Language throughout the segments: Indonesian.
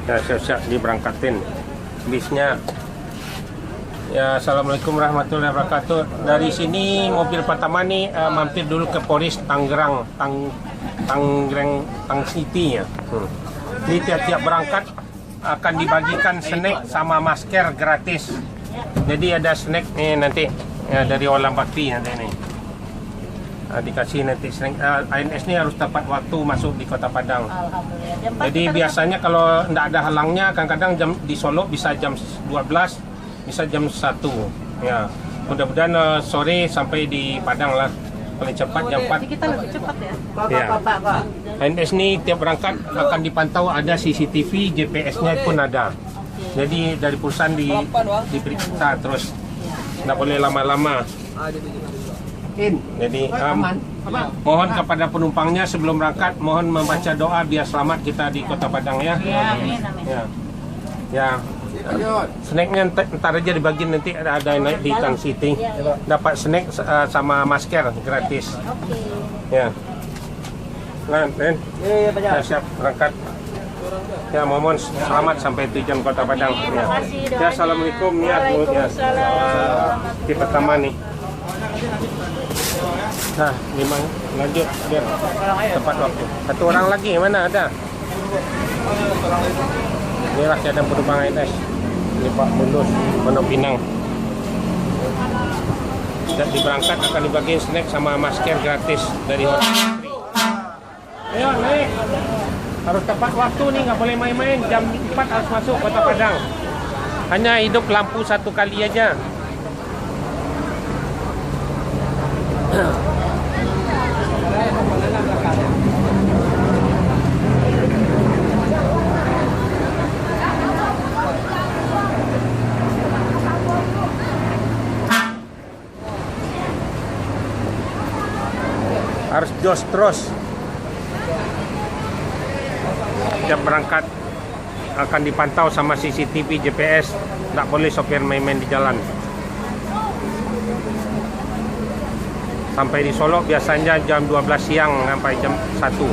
Ya, siap-siap diberangkatin bisnya. Ya, assalamualaikum warahmatullahi wabarakatuh. Dari sini mobil pertama nih mampir dulu ke Polres Tangerang, Tangerang City ya. Ini tiap-tiap berangkat akan dibagikan snack sama masker gratis. Jadi ada snack nih nanti ya, dari Olam Bakti nanti nih. Dikasih nanti snack. ANS ini harus tepat waktu masuk di Kota Padang. Jadi biasanya kalau tidak ada halangnya, kadang-kadang jam di Solo bisa jam 12, bisa jam 1. Ya, mudah-mudahan sore sampai di Padang lah. Paling cepat jam 4. Kita lebih cepat ya. Ya. ANS ini tiap berangkat akan dipantau, ada CCTV, GPS-nya pun ada. Jadi dari perusahaan diperiksa terus, tidak boleh lama-lama. Jadi mohon kepada penumpangnya sebelum berangkat, mohon membaca doa biar selamat kita di Kota Padang ya. Ya. Snacknya ntar aja dibagi, nanti ada naik di Tang City. Dapat snack sama masker gratis. Ya. Nah, ya, siap berangkat. Ya, mohon selamat sampai tujuan Kota Padang. Ya. Ya, assalamualaikum ya, Bu. Ya. Di pertama nih. Nah, memang lanjut biar tepat waktu. Satu orang lagi mana ada? Inilah keadaan penumpang ANS. Ini Pak Mulus, Pondok Pinang. Setiap diberangkat akan dibagi snack sama masker gratis dari hotel. Ayo naik. Harus tepat waktu nih, nggak boleh main-main. Jam 4 harus masuk Kota Padang. Hanya hidup lampu satu kali aja. Harus jos terus. Setiap berangkat akan dipantau sama CCTV, GPS. Tidak boleh sopir main-main di jalan. Sampai di Solo biasanya jam 12 siang sampai jam 1.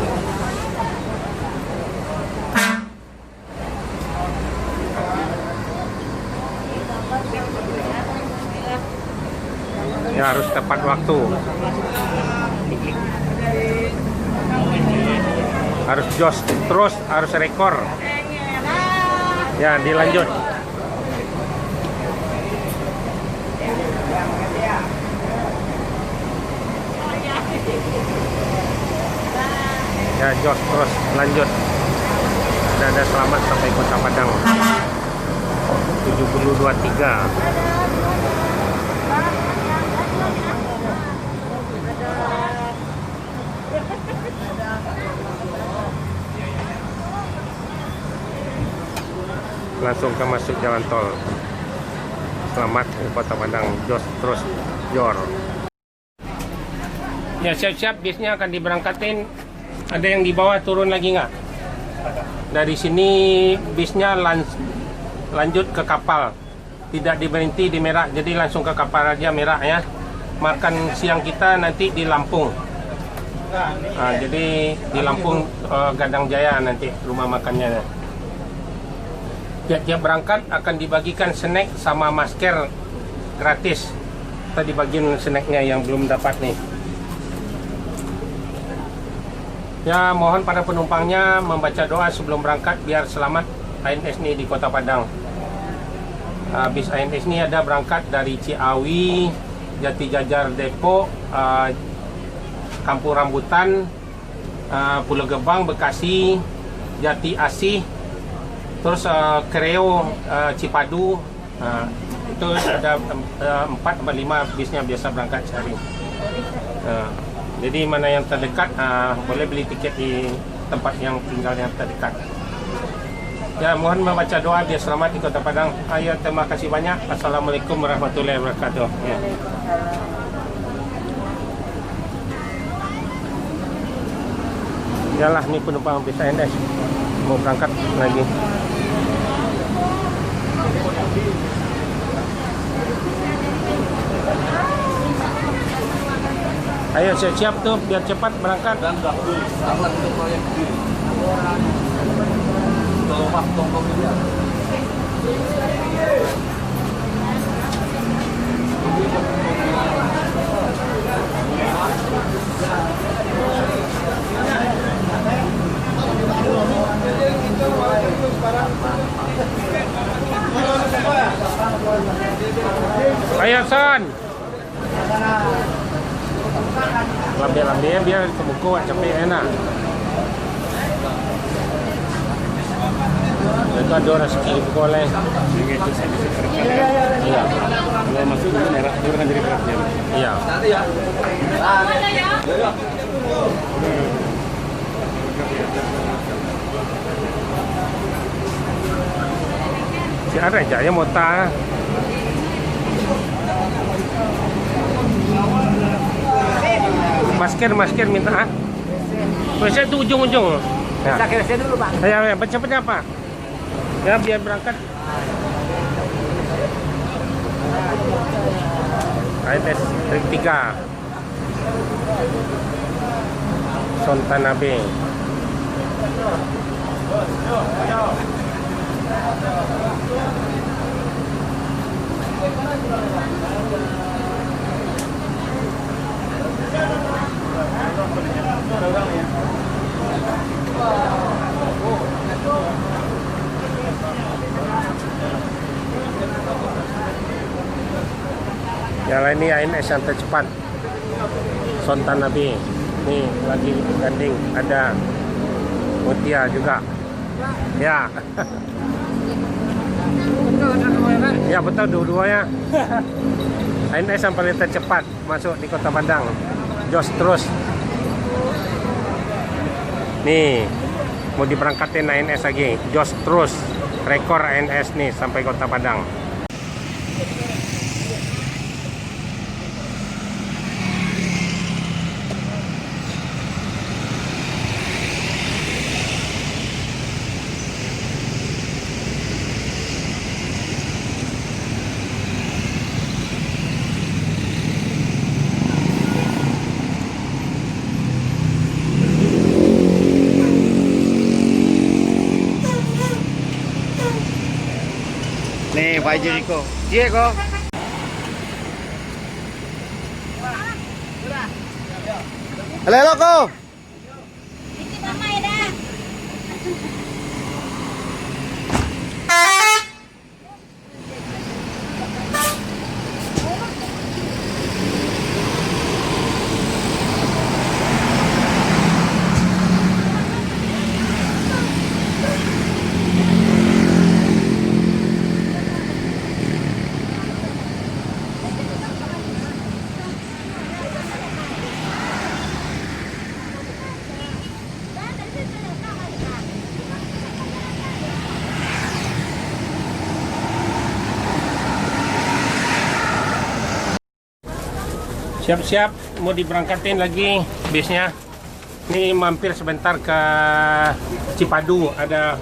Ya, harus tepat waktu. Harus jos terus, harus rekor. Ya, dilanjut. Ya, jos terus, lanjut. Ada selamat sampai Kota Padang. 7023. Langsung ke masuk jalan tol. Selamat ke Kota Padang, jos terus, jor. Ya, siap-siap bisnya akan diberangkatin. Ada yang di bawah turun lagi nggak? Dari sini bisnya lanjut ke kapal. Tidak diberhenti di Merak, jadi langsung ke kapal aja Merak ya. Makan siang kita nanti di Lampung. Nah, jadi di Lampung Gadang Jaya nanti rumah makannya. Tiap-tiap berangkat akan dibagikan snack sama masker gratis. Kita dibagiin snacknya yang belum dapat nih. Ya, mohon pada penumpangnya membaca doa sebelum berangkat biar selamat ANS ini di Kota Padang. Bis ANS ini ada berangkat dari Ciawi, Jati Jajar Depok, Kampung Rambutan, Pulau Gebang, Bekasi, Jati Asih, terus Kreo, Cipadu. Itu ada 4-5 bisnya biasa berangkat sehari. Jadi mana yang terdekat boleh beli tiket di tempat yang tinggal yang terdekat. Ya, mohon membaca doa biar selamat di Kota Padang. Ayo, terima kasih banyak. Assalamualaikum warahmatullahi wabarakatuh. Ya. Yalah, ini penumpang bis ANS mau berangkat lagi. Ayo siap-siap tuh biar cepat berangkat. Dan waktu aman untuk proyek di rumah tongkong Ayo Son. Lambe-lambe biar kebuku capek enak. Itu ada rezeki boleh. Iya. Kalau masuk itu merah, itu kan jadi beratnya. Iya. Si ada aja ya mota. Masker minta. Biasanya itu ujung-ujung. Ya. Saya dulu, Pak. Ya, cepatnya apa? Ya, biar berangkat. ANS Ring 3 Sontanabe. Yang lain ini ANS yang tercepat Sontanabe. Nih lagi ganding, ada Mutia juga. Ya. Ya betul dua-duanya. ANS yang paling tercepat masuk di Kota Padang. Jos terus. Nih mau diberangkatin ANS lagi. Jos terus. Rekor ANS nih sampai Kota Padang. Nih, Pak Jericho. Diego. Halo, Ko. Siap-siap mau diberangkatin lagi bisnya. Ini mampir sebentar ke Cipadu, ada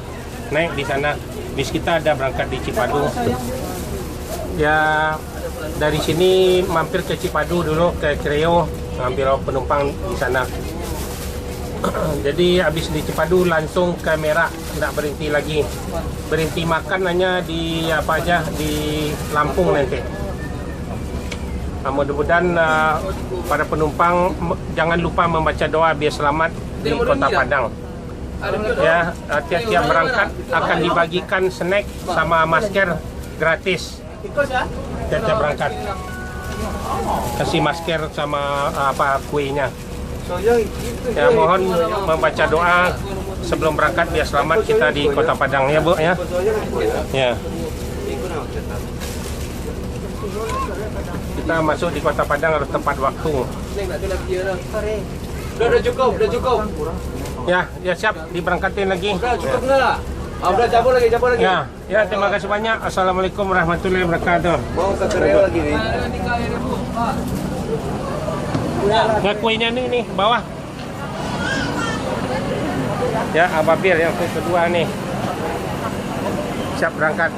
naik di sana. Bis kita ada berangkat di Cipadu. Ya dari sini mampir ke Cipadu dulu, ke Creo, ngambil penumpang di sana. Jadi habis di Cipadu langsung ke Merak, tidak berhenti lagi. Berhenti makan hanya di apa aja di Lampung nanti. Mudah-mudahan para penumpang jangan lupa membaca doa biar selamat di Kota Padang. Ya, tiap-tiap berangkat akan dibagikan snack sama masker gratis. Tiap-tiap berangkat kasih masker sama apa kuenya. Ya, mohon membaca doa sebelum berangkat biar selamat kita di Kota Padang ya, Bu ya. Ya. Kita masuk di Kota Padang harus tepat waktu. Udah cukup. Ya siap diberangkatin lagi. Udah cukup nggak? Udah cabut lagi. Ya terima kasih banyak. Assalamualaikum warahmatullahi wabarakatuh. Mau ke Kreo lagi nih. Ya kuenya nih bawah. Ya Ababir yang kedua nih. Siap berangkat.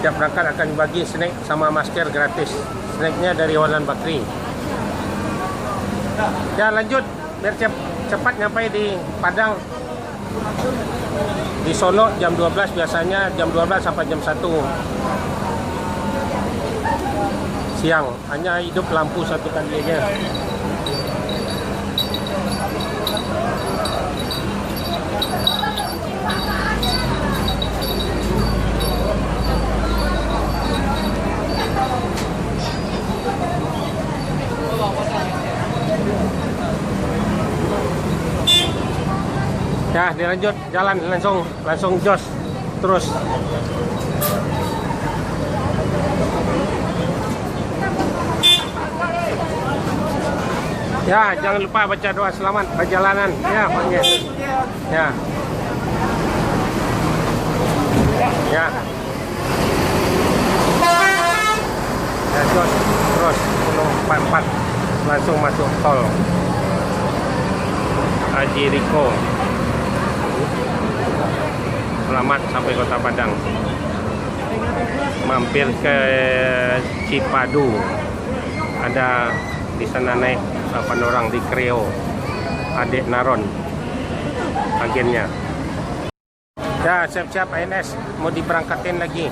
Tiap berangkat akan dibagi snack sama masker gratis. Snacknya dari Holland Bakri. Ya lanjut biar cepat nyampe di Padang. Di Solo jam 12 biasanya jam 12 sampai jam 1 siang. Hanya hidup lampu satu kali aja. Ya, dilanjut jalan langsung jos terus. Ya, jangan lupa baca doa selamat perjalanan. Ya, panggil. Ya. Ya. Ya, jos terus 44 langsung masuk tol Haji Riko. Selamat sampai Kota Padang. Mampir ke Cipadu. Ada di sana naik 8 orang di Kreo. Adik Naron agennya. Ya, siap-siap ANS mau diberangkatin lagi.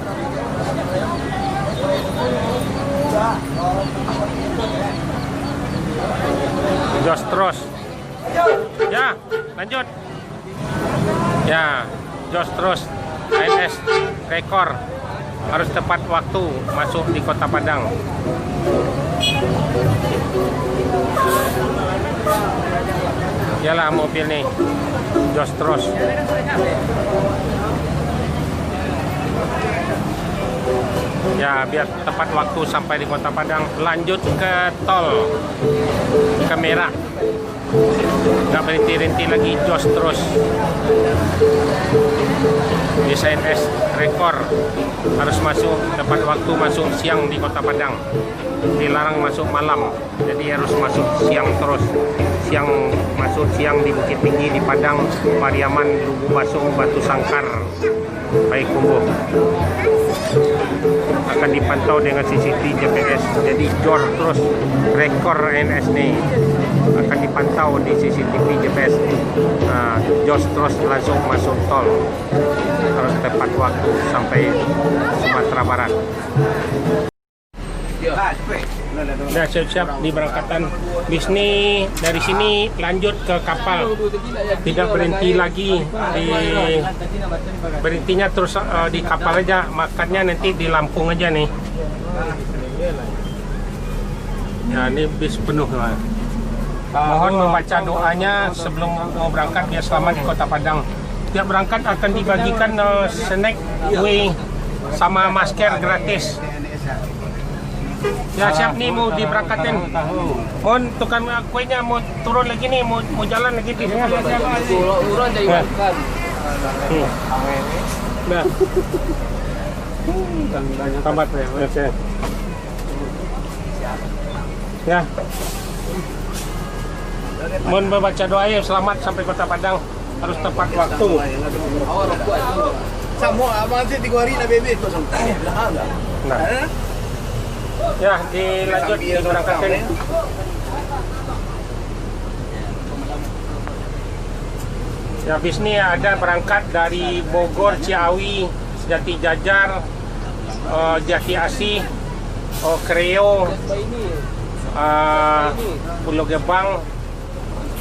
Jos terus. Ya, lanjut. Ya, jos terus. ANS rekor. Harus tepat waktu masuk di Kota Padang. Yalah mobil nih. Jos terus. Ya, biar tepat waktu sampai di Kota Padang. Lanjut ke tol, ke Merah. Nggak berhenti-henti lagi, jos terus. Di CNS rekor harus masuk tepat waktu, masuk siang di Kota Padang. Dilarang masuk malam, jadi harus masuk siang terus. Siang masuk siang di Bukit Tinggi, di Padang, Pariaman, Lubu Basung, Batu Sangkar, Payakumbuh. Akan dipantau dengan CCTV GPS. Jadi jor terus rekor NS nih akan dipantau di CCTV GPS. Jos terus langsung masuk tol, harus tepat waktu sampai Sumatera Barat. Nah, siap-siap diberangkatan bis nih. Dari sini lanjut ke kapal, tidak berhenti lagi berhentinya terus di kapal aja. Makannya nanti di Lampung aja nih. Ya, ini bis penuh lah. Mohon membaca doanya sebelum mau berangkat biar selamat di Kota Padang. Tiap berangkat akan dibagikan snack, kue sama masker gratis. Ya, siap nih mau diberangkatin. Mohon tukang kuenya mau turun lagi nih, mau jalan lagi di sini. Urun jadi makan. Nah. Tambat ya. Oke. Ya. Mohon membaca doa ya, selamat sampai Kota Padang, harus tepat waktu. Semua abang sih 3 hari na bebe tu sampai. Nah. Ya, dilanjut diberangkatin. Ya, bis ini ada berangkat dari Bogor, Ciawi, Jati Jajar, Jati Asih, Kreo, Pulau Gebang,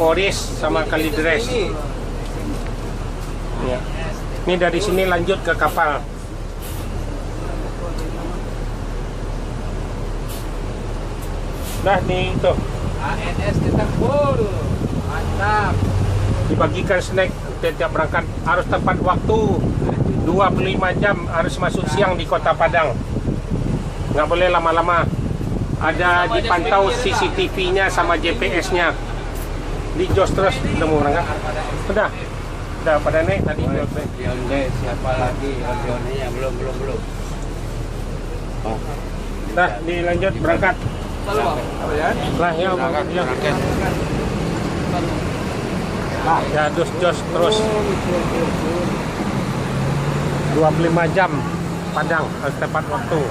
Poris, sama Kalideres. Ya. Ini dari sini lanjut ke kapal. Nah, nih itu ANS tetap full. Mantap. dibagikan snack setiap berangkat, harus tepat waktu 25 jam, harus masuk siang di Kota Padang, nggak boleh lama-lama. Ada dipantau CCTV-nya sama GPS-nya. Di jos terus. Udah mau berangkat? Udah pada naik tadi. Hyundai siapa lagi? Hyundai belum. Nah, dilanjut berangkat. Lah ya, ya jos terus 25 jam Padang, harus tepat waktu.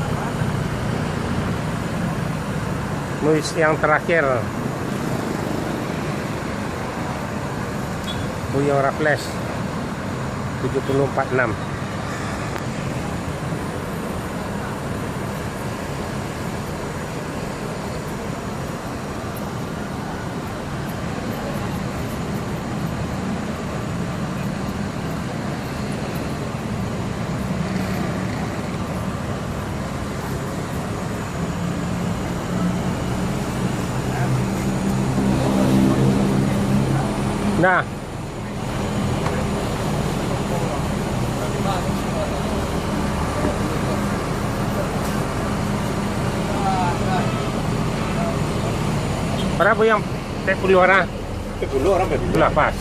Nulis yang terakhir Buyong Raffles 7046. Nah, Berapa yang teh puluh orang? 10 orang baby. Lah pas.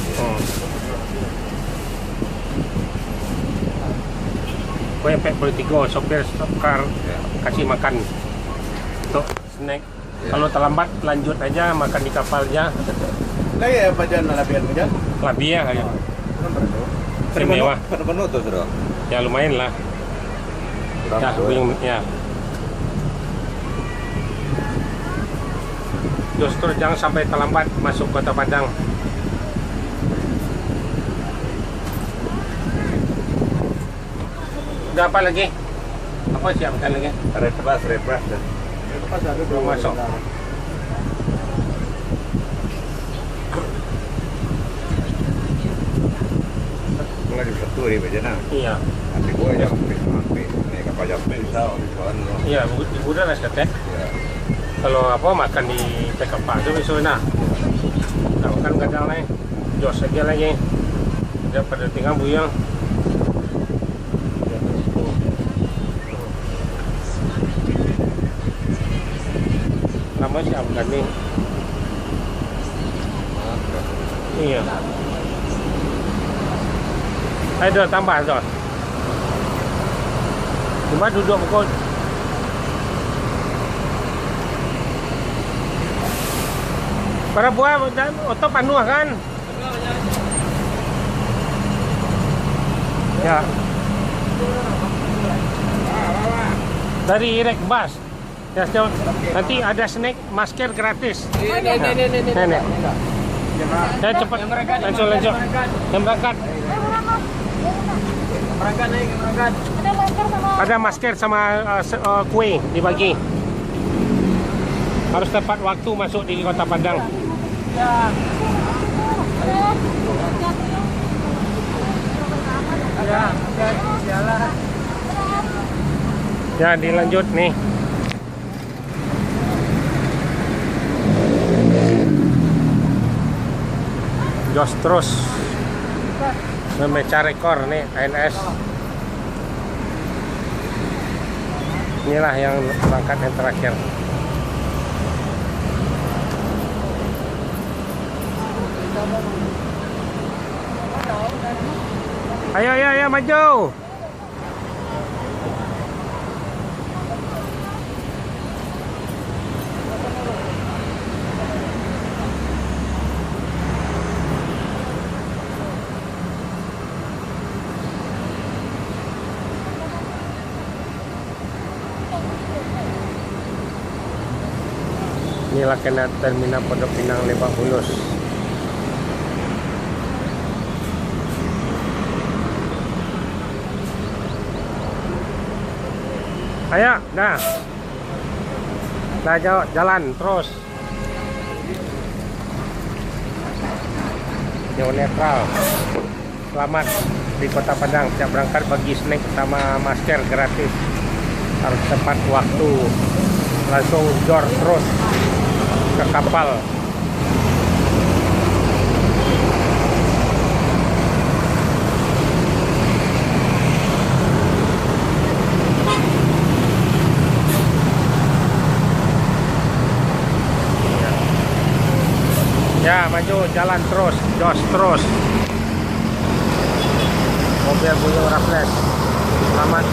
Kau yang pek politiko, sopir car kasih makan untuk snack. Kalau terlambat lanjut aja makan di kapalnya. Lagi ya pajan labian pajan. Lebih ya kayak. Istimewa. Penuh tuh, Bro. Ya lumayan lah. Ya, ya. Justru jangan sampai terlambat masuk Kota Padang. Udah apa lagi? Apa siapkan lagi? Repas. Belum masuk. Enggak di satu nih bejana. Iya. Nanti gua yang sampai nih kapal jampe bisa Iya, udah lah kata. Kalau apa makan di TK Pak itu besoknya. Nah, makan kadang lain. Jos aja lagi. Daripada tinggal buyang. Lama siapkan nih. Iya. Ayo tambah Jos. Cuma duduk pukul. Para buah dan oto panuh kan? Ya. Dari Irek Bus. Ya, nanti ada snack masker gratis. Nenek. Ya cepat. Langsung. Yang berangkat. Ada masker sama kue dibagi. Harus tepat waktu masuk di Kota Padang. Ya, dilanjut nih. Jos terus memecah rekor nih ANS. Inilah yang berangkat yang terakhir. Ayo maju. Inilah kena terminal Pondok Pinang Lebak Bulus. Ayo, dah jalan terus. Jauh netral. Selamat di Kota Padang. Siap berangkat bagi snack sama masker gratis. Harus tepat waktu. Langsung jor terus ke kapal. Ya, maju, jalan terus, jos terus. Mobil Buyung Raffles. Selamat